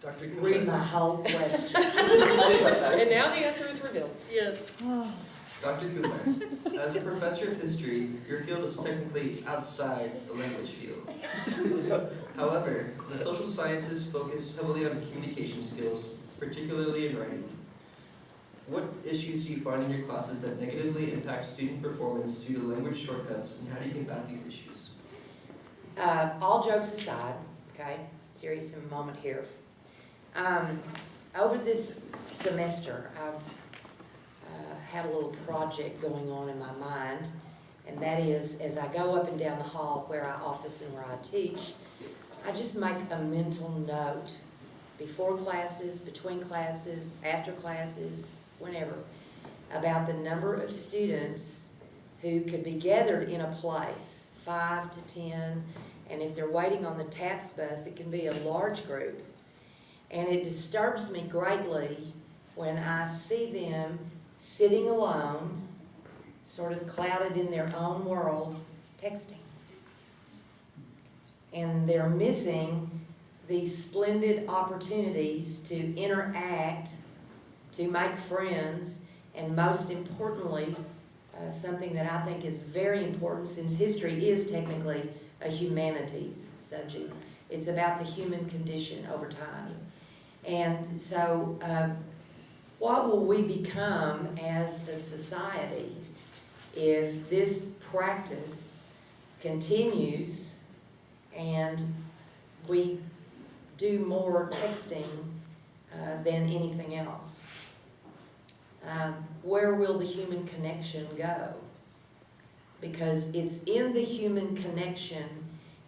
Dr. read my whole question. And now the answer is revealed. Yes. Dr. Kumar, as a professor of history, your field is technically outside the language field. However, the social sciences focus heavily on communication skills, particularly in writing. What issues do you find in your classes that negatively impact student performance due to language shortcuts, and how do you combat these issues? All jokes aside, okay, serious moment here. Over this semester, I've had a little project going on in my mind, and that is, as I go up and down the hall where I office and where I teach, I just make a mental note before classes, between classes, after classes, whenever, about the number of students who could be gathered in a place, 5 to 10, and if they're waiting on the TAPS bus, it can be a large group. And it disturbs me greatly when I see them sitting alone, sort of clouded in their own world, texting. And they're missing these splendid opportunities to interact, to make friends, and most importantly, something that I think is very important, since history is technically a humanities subject. It's about the human condition over time. And so, what will we become as a society if this practice continues and we do more texting than anything else? Where will the human connection go? Because it's in the human connection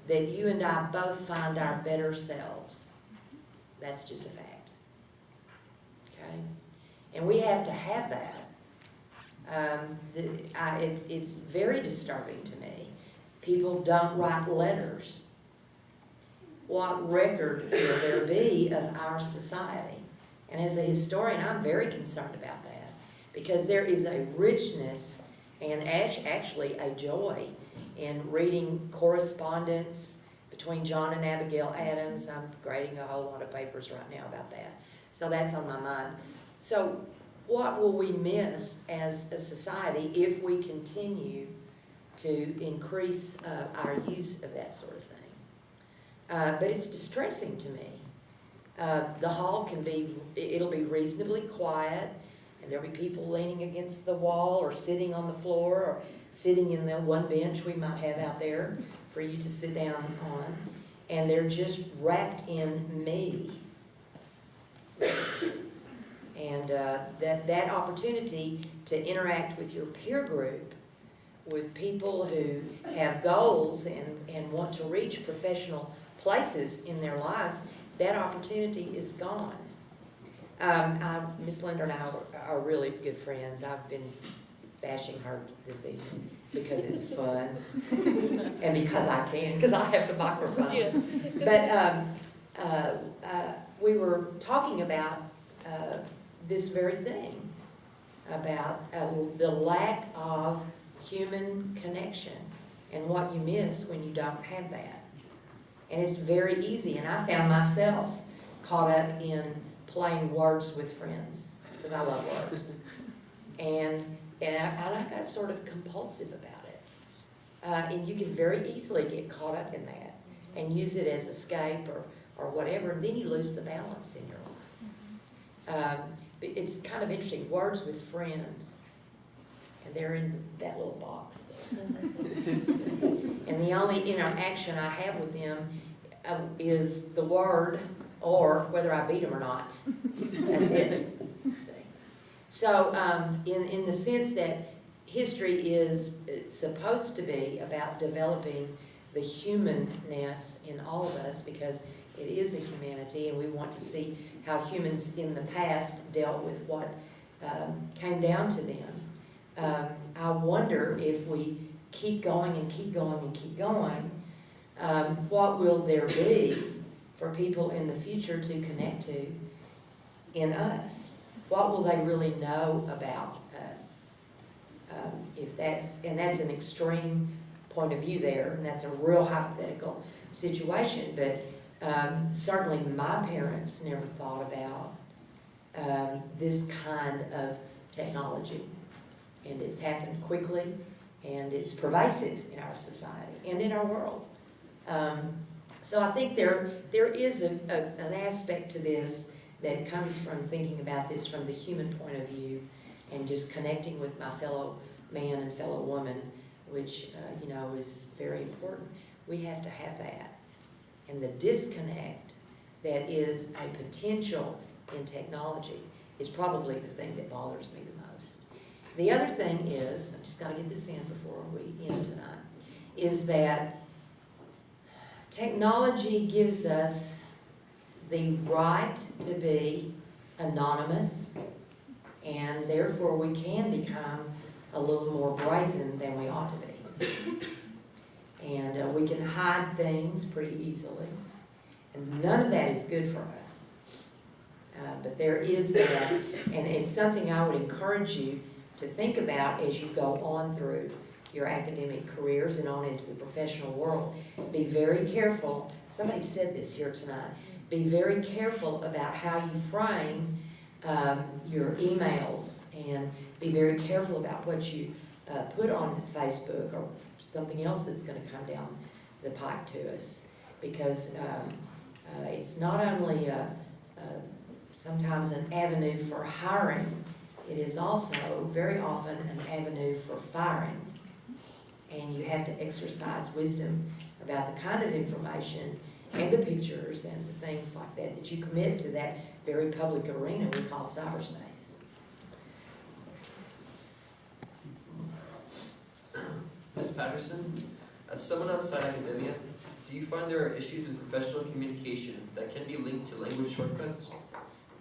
that you and I both find our better selves. That's just a fact. Okay? And we have to have that. It's very disturbing to me. People don't write letters. What record will there be of our society? And as a historian, I'm very concerned about that, because there is a richness and actually a joy in reading correspondence between John and Abigail Adams. I'm grading a whole lot of papers right now about that. So that's on my mind. So what will we miss as a society if we continue to increase our use of that sort of thing? But it's distressing to me. The hall it'll be reasonably quiet, and there'll be people leaning against the wall or sitting on the floor or sitting in the one bench we might have out there for you to sit down on, and they're just wrapped in me. And that opportunity to interact with your peer group, with people who have goals and want to reach professional places in their lives, that opportunity is gone. Miss Linder and I are really good friends. I've been bashing her this evening because it's fun and because I can, because I have the microphone. Yeah. But we were talking about this very thing, about the lack of human connection and what you miss when you don't have that. And it's very easy, and I found myself caught up in playing words with friends, because I love words. And I got sort of compulsive about it. And you can very easily get caught up in that and use it as escape or whatever, and then you lose the balance in your life. It's kind of interesting, words with friends, and they're in that little box there. And the only interaction I have with them is the word, or whether I beat them or not. That's it. So in the sense that history is supposed to be about developing the humanness in all of us, because it is a humanity, and we want to see how humans in the past dealt with what came down to them. I wonder if we keep going and keep going and keep going, what will there be for people in the future to connect to in us? What will they really know about us? If that's an extreme point of view there, and that's a real hypothetical situation, but Certainly my parents never thought about this kind of technology. And it's happened quickly, and it's pervasive in our society and in our world. So I think there is an aspect to this that comes from thinking about this from the human point of view and just connecting with my fellow man and fellow woman, which, is very important. We have to have that. And the disconnect that is a potential in technology is probably the thing that bothers me the most. The other thing is, I've just got to get this in before we end tonight, is that technology gives us the right to be anonymous, and therefore we can become a little more brazen than we ought to be. And we can hide things pretty easily, and none of that is good for us. But there is that, and it's something I would encourage you to think about as you go on through your academic careers and on into the professional world. Be very careful. Somebody said this here tonight. Be very careful about how you frame your emails, and be very careful about what you put on Facebook or something else that's going to come down the pike to us, because it's not only sometimes an avenue for hiring, it is also very often an avenue for firing. And you have to exercise wisdom about the kind of information and the pictures and the things like that you commit to that very public arena we call cyberspace. Ms. Patterson, as someone outside academia, do you find there are issues in professional communication that can be linked to language shortcuts?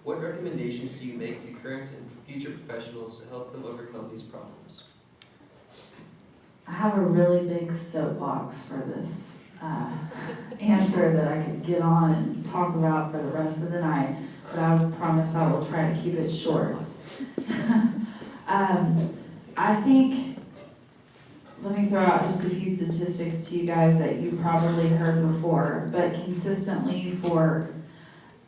What recommendations do you make to current and future professionals to help them overcome these problems? I have a really big soapbox for this answer that I could get on and talk about for the rest of the night, but I promise I will try to keep it short. I think, let me throw out just a few statistics to you guys that you probably heard before, but consistently for,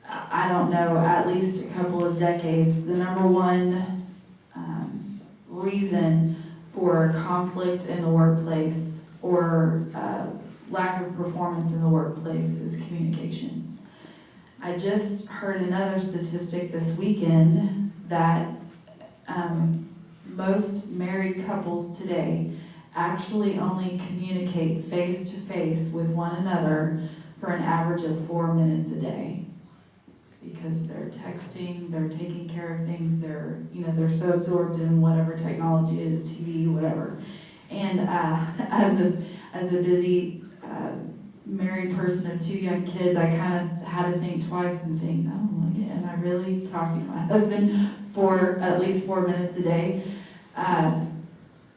I don't know, at least a couple of decades, the number one reason for conflict in the workplace or lack of performance in the workplace is communication. I just heard another statistic this weekend that most married couples today actually only communicate face-to-face with one another for an average of 4 minutes a day, because they're texting, they're taking care of things, they're so absorbed in whatever technology it is, TV, whatever. And as a busy married person of 2 young kids, I kind of had to think twice and think, am I really talking to my husband for at least 4 minutes a day?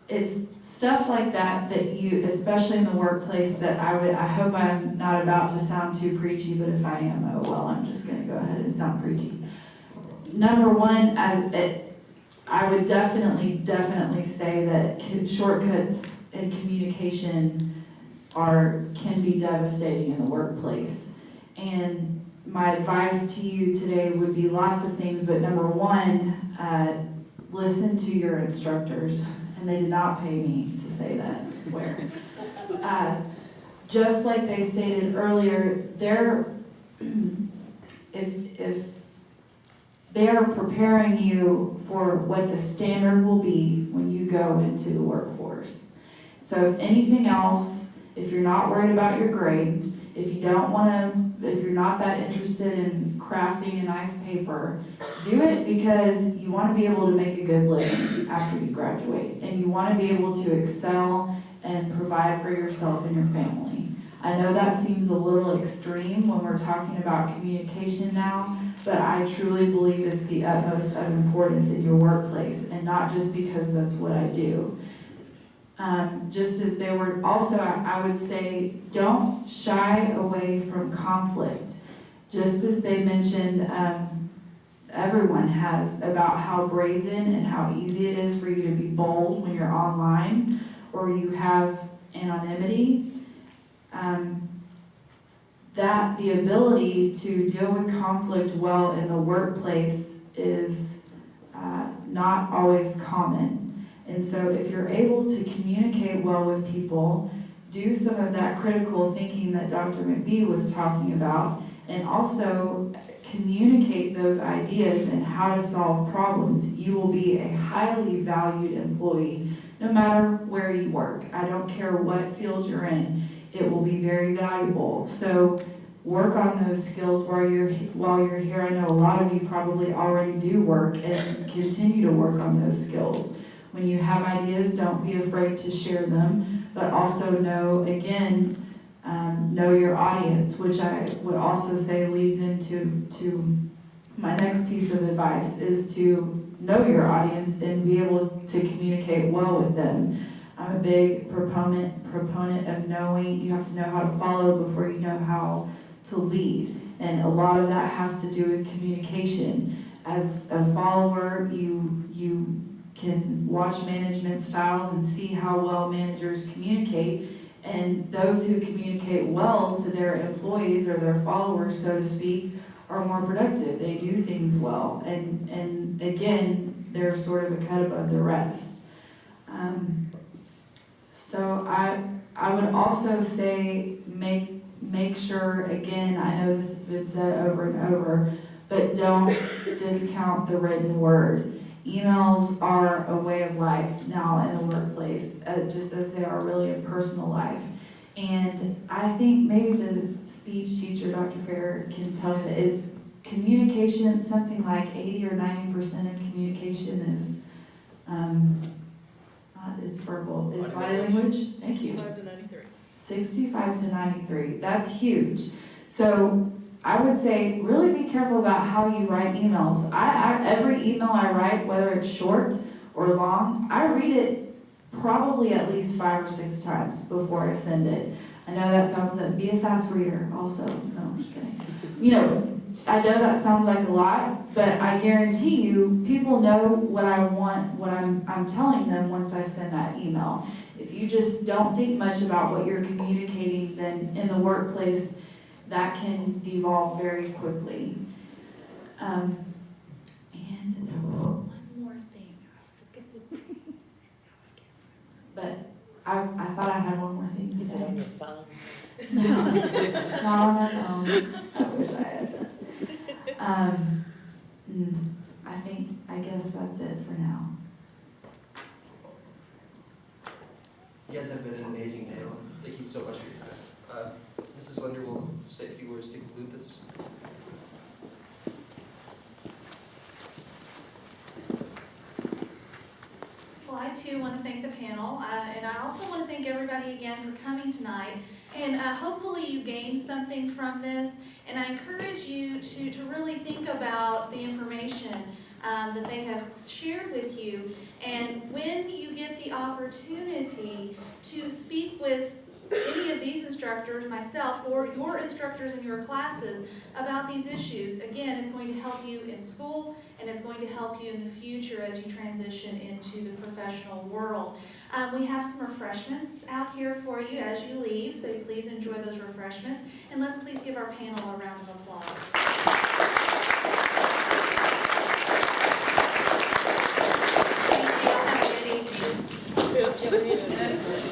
It's stuff like that you, especially in the workplace, that I hope I'm not about to sound too preachy, but if I am, oh well, I'm just going to go ahead and sound preachy. Number one, I would definitely say that shortcuts in communication can be devastating in the workplace. And my advice to you today would be lots of things, but number one, listen to your instructors. And they did not pay me to say that, I swear. Just like they stated earlier, if they are preparing you for what the standard will be when you go into the workforce. So if anything else, if you're not worried about your grade, if you're not that interested in crafting a nice paper, do it because you want to be able to make a good living after you graduate, and you want to be able to excel and provide for yourself and your family. I know that seems a little extreme when we're talking about communication now, but I truly believe it's the utmost of importance in your workplace, and not just because that's what I do. Just as there were also, I would say, don't shy away from conflict. Just as they mentioned, everyone has, about how brazen and how easy it is for you to be bold when you're online or you have anonymity. that the ability to deal with conflict well in the workplace is not always common. And so if you're able to communicate well with people, do some of that critical thinking that Dr. McBee was talking about, and also communicate those ideas and how to solve problems, you will be a highly valued employee no matter where you work. I don't care what field you're in, it will be very valuable. So work on those skills while you're here. I know a lot of you probably already do work and continue to work on those skills. When you have ideas, don't be afraid to share them, but also know your audience, which I would also say leads into my next piece of advice, is to know your audience and be able to communicate well with them. I'm a big proponent of knowing. You have to know how to follow before you know how to lead. And a lot of that has to do with communication. As a follower, you can watch management styles and see how well managers communicate. And those who communicate well to their employees or their followers, so to speak, are more productive. They do things well. And again, they're sort of a cut above the rest. So I would also say make sure, again, I know this has been said over and over, but don't discount the written word. Emails are a way of life now in the workplace, just as they are really in personal life. And I think maybe the speech teacher, Dr. Fair, can tell me that is communication, something like 80 or 90% of communication is verbal, is body language. Thank you. 65 to 93. 65 to 93, that's huge. So I would say really be careful about how you write emails. Every email I write, whether it's short or long, I read it probably at least 5 or 6 times before I send it. I know that sounds like, be a fast reader also. No, I'm just kidding. I know that sounds like a lot, but I guarantee you, people know what I want, what I'm telling them once I send that email. If you just don't think much about what you're communicating, then in the workplace, that can devolve very quickly. And one more thing I was going to say. But I thought I had one more thing to Is say. it on your phone? No, not on my phone. I wish I had. I guess that's it for now. You guys have been an amazing panel. Thank you so much for your time. Mrs. Linder will say a few words to conclude this. Well, I too want to thank the panel, and I also want to thank everybody again for coming tonight. And hopefully you gained something from this, and I encourage you to really think about the information that they have shared with you. And when you get the opportunity to speak with any of these instructors, myself, or your instructors in your classes about these issues, again, it's going to help you in school, and it's going to help you in the future as you transition into the professional world. We have some refreshments out here for you as you leave, so please enjoy those refreshments. And let's please give our panel a round of applause.